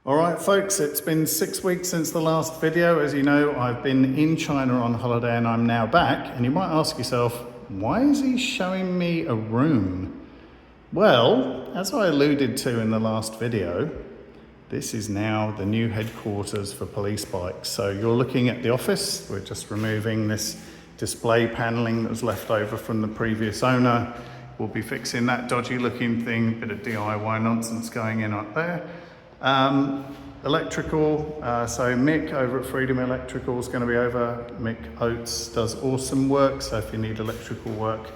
All right, folks, it's been 6 weeks since the last video. As you know, I've been in China on holiday and I'm now back. And you might ask yourself, why is he showing me a room? Well, as I alluded to in the last video, this is now the new headquarters for Police Bikes. So you're looking at the office. We're just removing this display paneling that was left over from the previous owner. We'll be fixing that dodgy looking thing, a bit of DIY nonsense going in up there. Electrical, so Mick over at Freedom Electrical is going to be over. Mick Oates does awesome work, so if you need electrical work,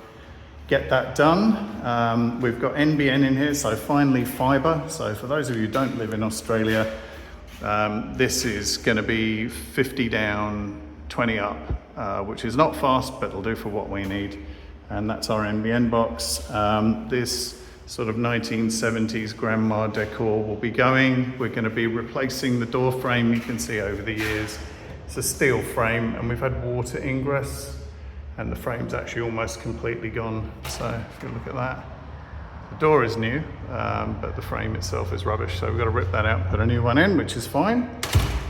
get that done. We've got NBN in here, so finally fibre. So for those of you who don't live in Australia, this is going to be 50 down, 20 up, which is not fast, but it'll do for what we need. And that's our NBN box. This sort of 1970s grandma decor will be going. We're going to be replacing the door frame. You can see over the years it's a steel frame and we've had water ingress and the frame's actually almost completely gone. So if you look at that, the door is new, but the frame itself is rubbish. So we've got to rip that out and put a new one in, which is fine.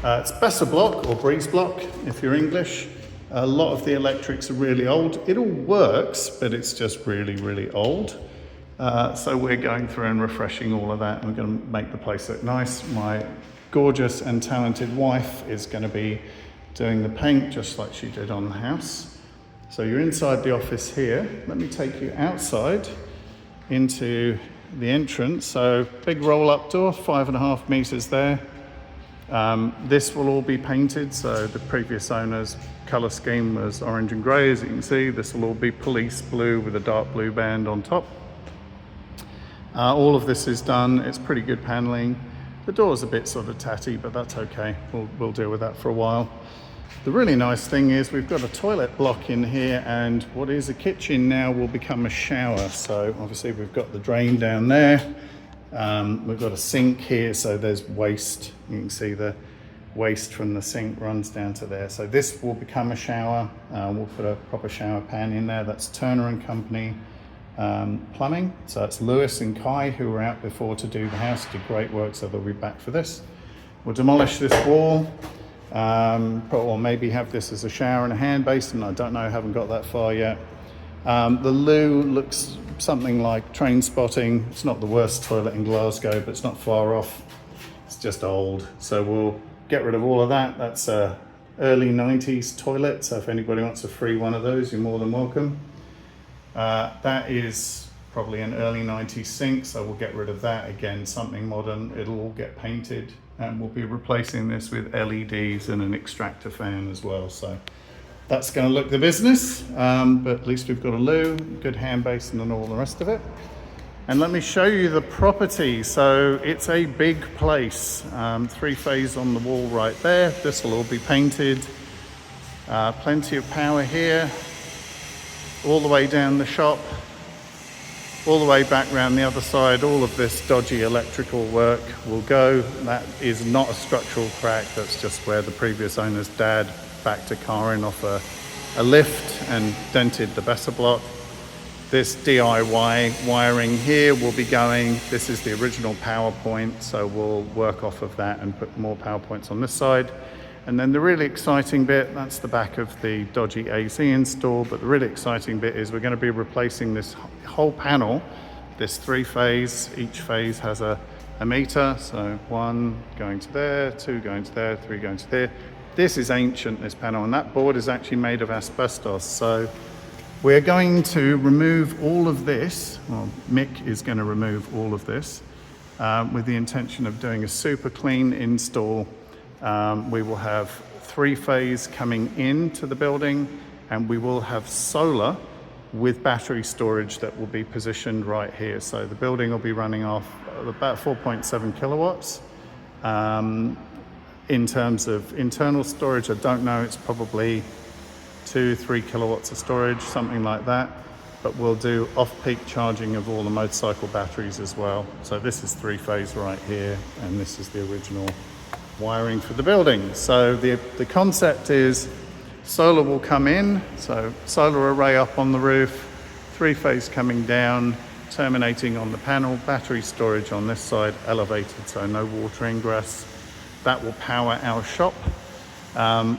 It's Bessa block or Breeze block if you're English. A lot of the electrics are really old. It all works, but it's just really, really old. So we're going through and refreshing all of that and we're going to make the place look nice. My gorgeous and talented wife is going to be doing the paint just like she did on the house. So you're inside the office here. Let me take you outside into the entrance. So big roll up door, 5.5 meters there. This will all be painted. So the previous owner's color scheme was orange and gray, as you can see. This will all be police blue with a dark blue band on top. All of this is done. It's pretty good paneling. The door's a bit sort of tatty, but that's okay. We'll deal with that for a while. The really nice thing is we've got a toilet block in here and what is a kitchen now will become a shower. So obviously we've got the drain down there. We've got a sink here, so there's waste. You can see the waste from the sink runs down to there. So this will become a shower. We'll put a proper shower pan in there. That's Turner and Company. Plumbing. So it's Lewis and Kai who were out before to do the house, did great work, so they'll be back for this. We'll demolish this wall, or maybe have this as a shower and a hand basin. I don't know, I haven't got that far yet. The loo looks something like Train Spotting. It's not the worst toilet in Glasgow, but it's not far off. It's just old. So we'll get rid of all of that. That's a early 90s toilet, so if anybody wants a free one of those, you're more than welcome. That is probably an early 90s sink, so we'll get rid of that. Again, something modern. It'll all get painted and we'll be replacing this with LEDs and an extractor fan as well. So that's going to look the business, but at least we've got a loo, good hand basin and all the rest of it. And let me show you the property. So it's a big place, 3-phase on the wall right there. This will all be painted. Plenty of power here. All the way down the shop, all the way back round the other side. All of this dodgy electrical work will go. That is not a structural crack, that's just where the previous owner's dad backed a car in off a lift and dented the Bessa block. This DIY wiring here will be going. This is the original power point, so we'll work off of that and put more power points on this side. And then the really exciting bit, that's the back of the dodgy AC install, but the really exciting bit is we're going to be replacing this whole panel, this 3-phase. Each phase has a meter, so 1 going to there, 2 going to there, 3 going to there. This is ancient, this panel, and that board is actually made of asbestos. So we're going to remove all of this, well, Mick is going to remove all of this, with the intention of doing a super clean install. We will have 3-phase coming into the building and we will have solar with battery storage that will be positioned right here. So the building will be running off about 4.7 kilowatts. In terms of internal storage, I don't know, it's probably 2-3 kilowatts of storage, something like that. But we'll do off-peak charging of all the motorcycle batteries as well. So this is 3-phase right here and this is the original wiring for the building. So the concept is solar will come in, so solar array up on the roof, 3-phase coming down terminating on the panel, battery storage on this side, elevated, so no water ingress. That will power our shop.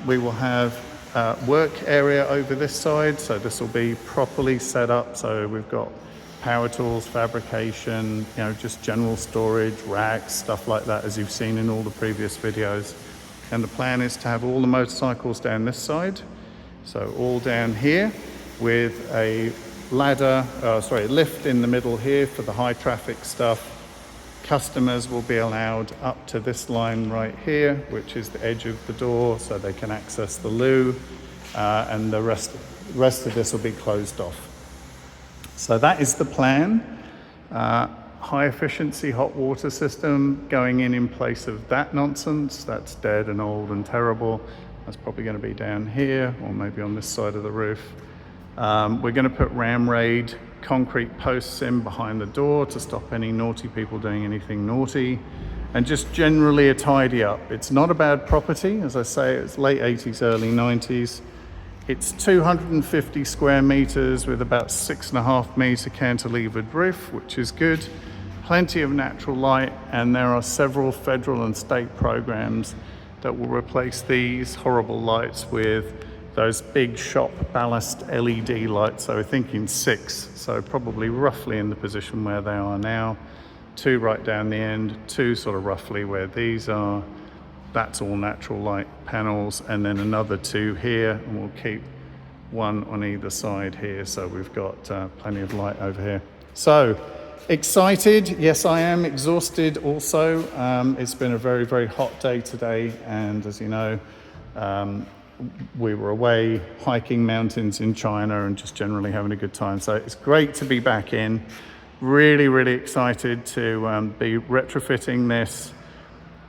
We will have work area over this side, so this will be properly set up. So we've got power tools, fabrication, just general storage, racks, stuff like that, as you've seen in all the previous videos. And the plan is to have all the motorcycles down this side, so all down here, with a lift in the middle here for the high traffic stuff. Customers will be allowed up to this line right here, which is the edge of the door, so they can access the loo, and the rest of this will be closed off. So that is the plan. High efficiency hot water system going in place of that nonsense. That's dead and old and terrible. That's probably going to be down here or maybe on this side of the roof. We're going to put Ramraid concrete posts in behind the door to stop any naughty people doing anything naughty, and just generally a tidy up. It's not a bad property. As I say, it's late 80s, early 90s. It's 250 square meters with about 6.5 meter cantilevered roof, which is good. Plenty of natural light, and there are several federal and state programs that will replace these horrible lights with those big shop ballast LED lights. So we're thinking 6, so probably roughly in the position where they are now. 2 right down the end, 2 sort of roughly where these are. That's all natural light panels, and then another 2 here, and we'll keep 1 on either side here, so we've got plenty of light over here. So excited, yes I am. Exhausted also. It's been a very, very hot day today, and as you know, we were away hiking mountains in China and just generally having a good time. So it's great to be back in. Really, really excited to be retrofitting this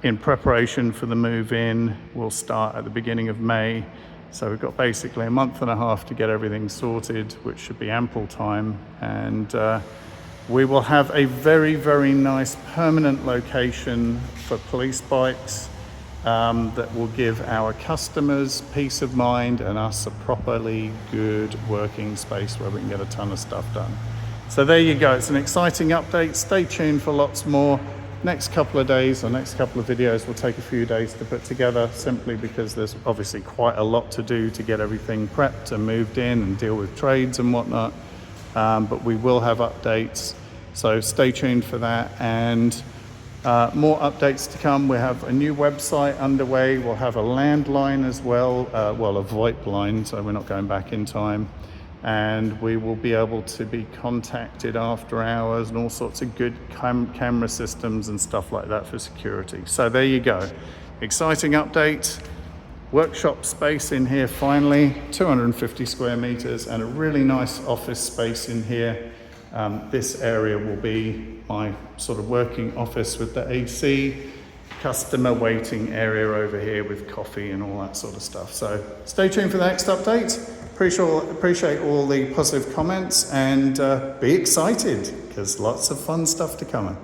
in preparation for the move in. We'll start at the beginning of May. So we've got basically a month and a half to get everything sorted, which should be ample time. And we will have a very, very nice permanent location for police bikes that will give our customers peace of mind and us a properly good working space where we can get a ton of stuff done. So there you go. It's an exciting update. Stay tuned for lots more. Next couple of days or next couple of videos will take a few days to put together, simply because there's obviously quite a lot to do to get everything prepped and moved in and deal with trades and whatnot. But we will have updates, so stay tuned for that. And more updates to come. We have a new website underway. We'll have a landline as well, a VoIP line, so we're not going back in time. And we will be able to be contacted after hours and all sorts of good camera systems and stuff like that for security. So there you go. Exciting update. Workshop space in here finally, 250 square meters and a really nice office space in here. This area will be my sort of working office with the AC, customer waiting area over here with coffee and all that sort of stuff. So stay tuned for the next update. Appreciate all the positive comments, and be excited because lots of fun stuff to come.